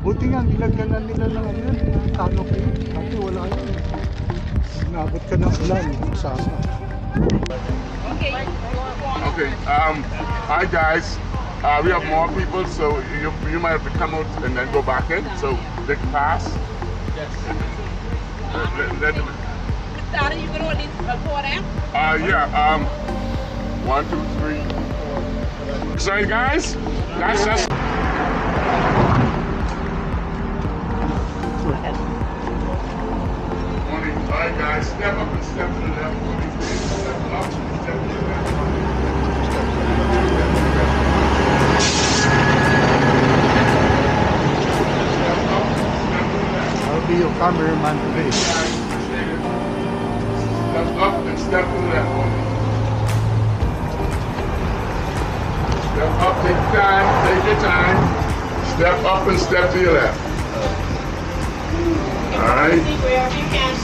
Buti nga, nilagyan na nila ng ano yun, canopy. Kasi wala yun. Inabot ka ng ulan, sasa. Okay. Okay. Hi guys. We have more people, so you might have to come out and then go back in. So they can pass. Yes. Are you going to need a quarter? Yeah. 1, 2, 3. Sorry guys. That's just. Alright guys, step up and step to the left. Step up and step to the left. I'll be your cameraman today. Step up and step to the left. Step up, take your time. Step up and step to your left. Alright.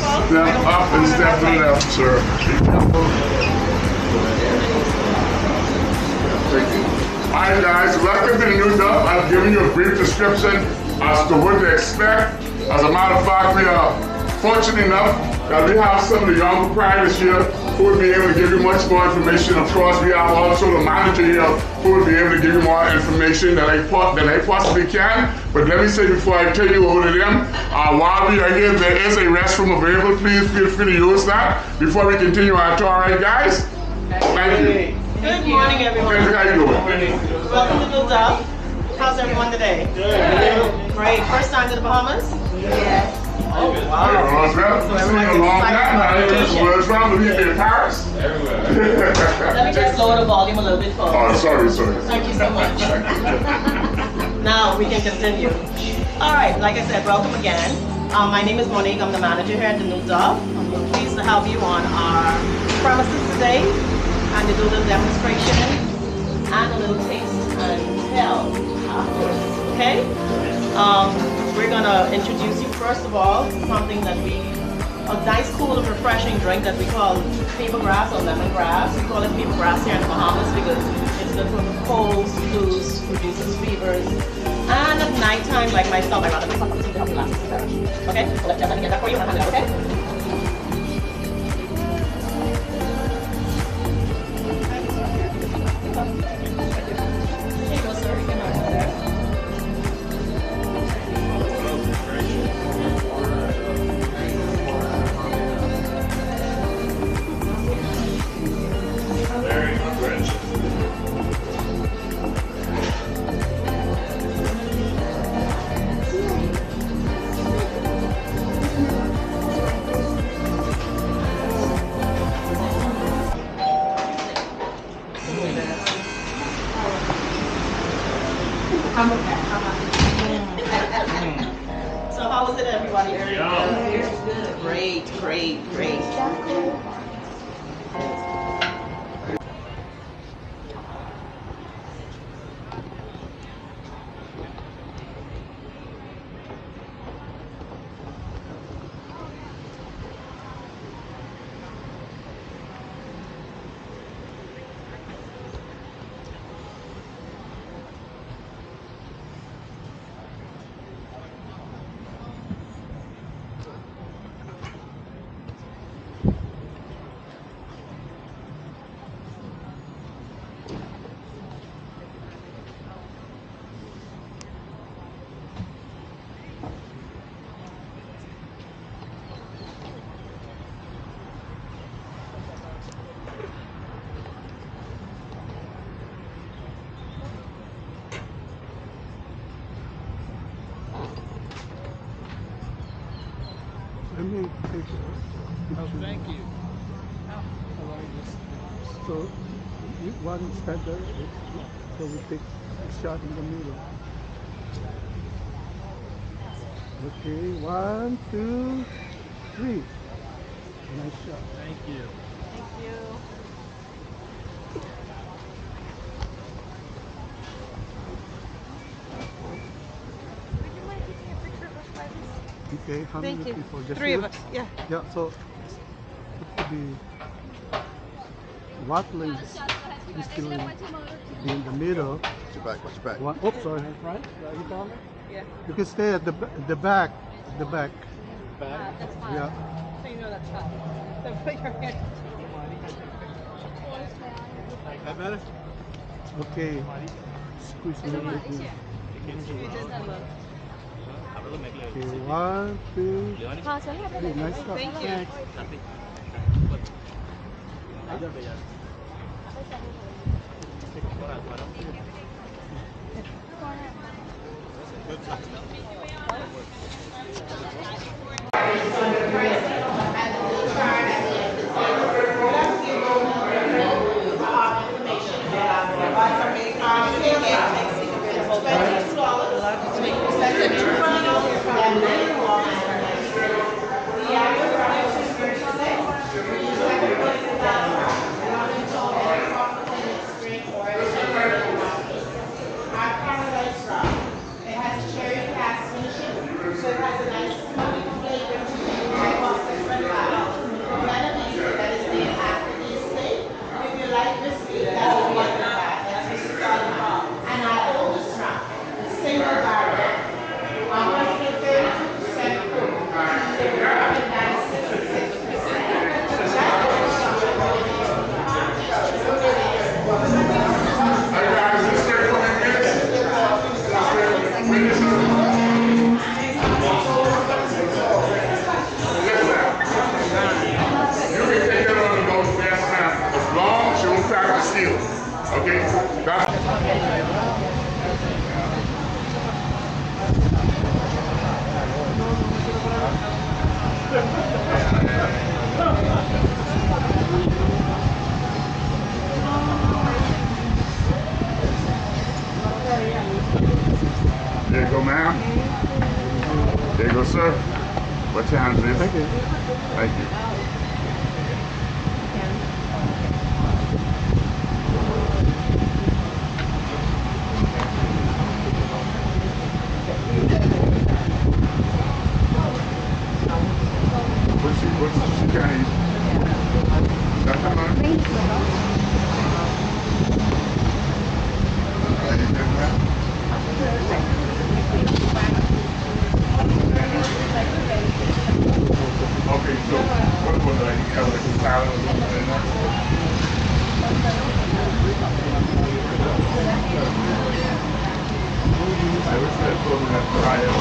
Step up and step to the left, sir. Alright guys, welcome to the new dub. I've given you a brief description as to what to expect. As a matter of fact, we are fortunate enough that we have some of the young proprietors here who will be able to give you much more information. Of course, we have also the manager here who will be able to give you more information than I possibly can. But let me say before I turn you over to them, while we are here, there is a restroom available. Please feel free to use that before we continue our tour. All right, guys? Thank you. Good morning, everyone. How you doing? Welcome to New Dub. How's everyone today? Good. Great. First time to the Bahamas? Yes. Oh, wow. So everyone's a long time. Where's from? We've been in Paris. Everywhere. Let me just lower the volume a little bit for Oh, sorry. Thank you so much. Now we can continue. All right, like I said, welcome again. My name is Monique. I'm the manager here at the New Dub. I'm pleased to have you on our premises today and to do the demonstration and a little taste and tell afterwards. Okay? We're gonna introduce you first of all to something that a nice, cool, and refreshing drink that we call paper grass or lemongrass. We call it paper grass here in the Bahamas because it's good for colds, flus, reduces fevers. And at night time, like myself, I rather make a cup of tea to help you last better. Okay? So let's get that for you and hand it out, okay? Here you go, sir. You can have it there. Very rich. So how was it, everybody? Yeah. Great. Let me take Thank you. So, one step there, so we take a shot in the middle. Okay, 1, 2, 3. Nice shot. Thank you. Okay, how many people? Just 3 of you? us, yeah. Yeah, so it will be what lane is still in the middle. Watch your back. One, oops, sorry, right? You found it? Yeah. You can stay at the back. The back. That's fine. Yeah. So you know that's fine. So put your hand. Okay. Squeeze a little bit. More. Okay, 1, 2, 3. Nice stuff. Thank you. Thanks. Okay? There you go, ma'am. There you go, sir. What's your hand, please? Thank you. Thank you. What's she can't eat? That's not mine? Thank you. Okay, so what was I have like a salad or something? I wish I told me that try it.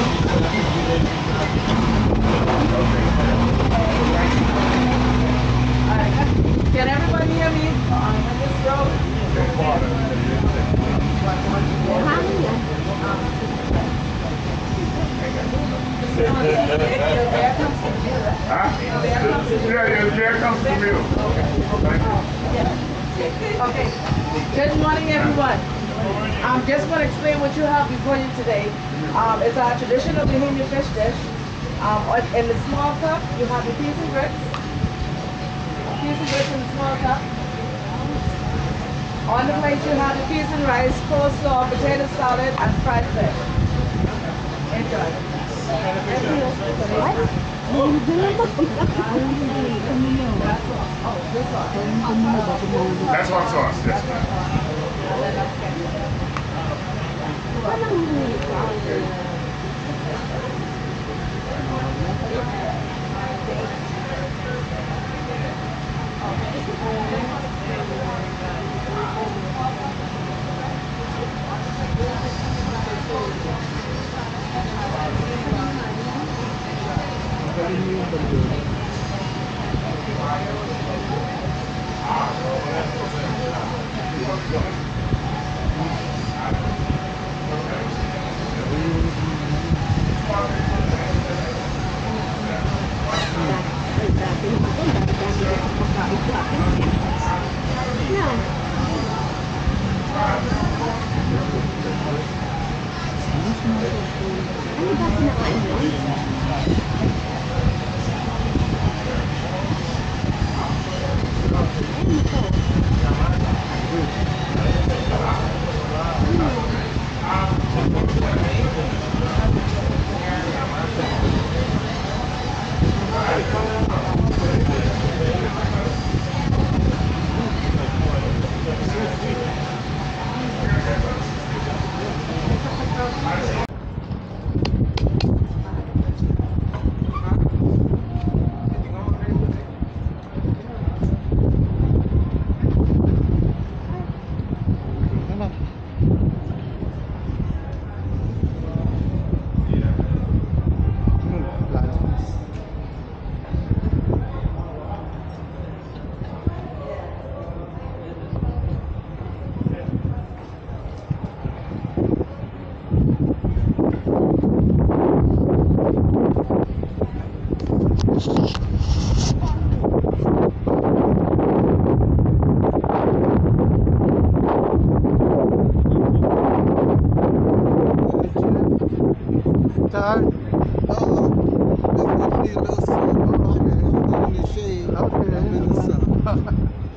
Can everybody hear me on this road? Huh? Yeah, your beer comes to me. Okay. Good morning, everyone. I'm just going to explain what you have before you today. It's our traditional Bahamian fish dish. In the small cup, you have the peas and grits. Peas and grits in the small cup. On the plate, you have the peas and rice, coleslaw, potato salad, and fried fish. Enjoy. That's hot sauce, yes, ma'am. Tired? Let's go see a little sun. Okay. In the shade. Okay. I'm in the sun.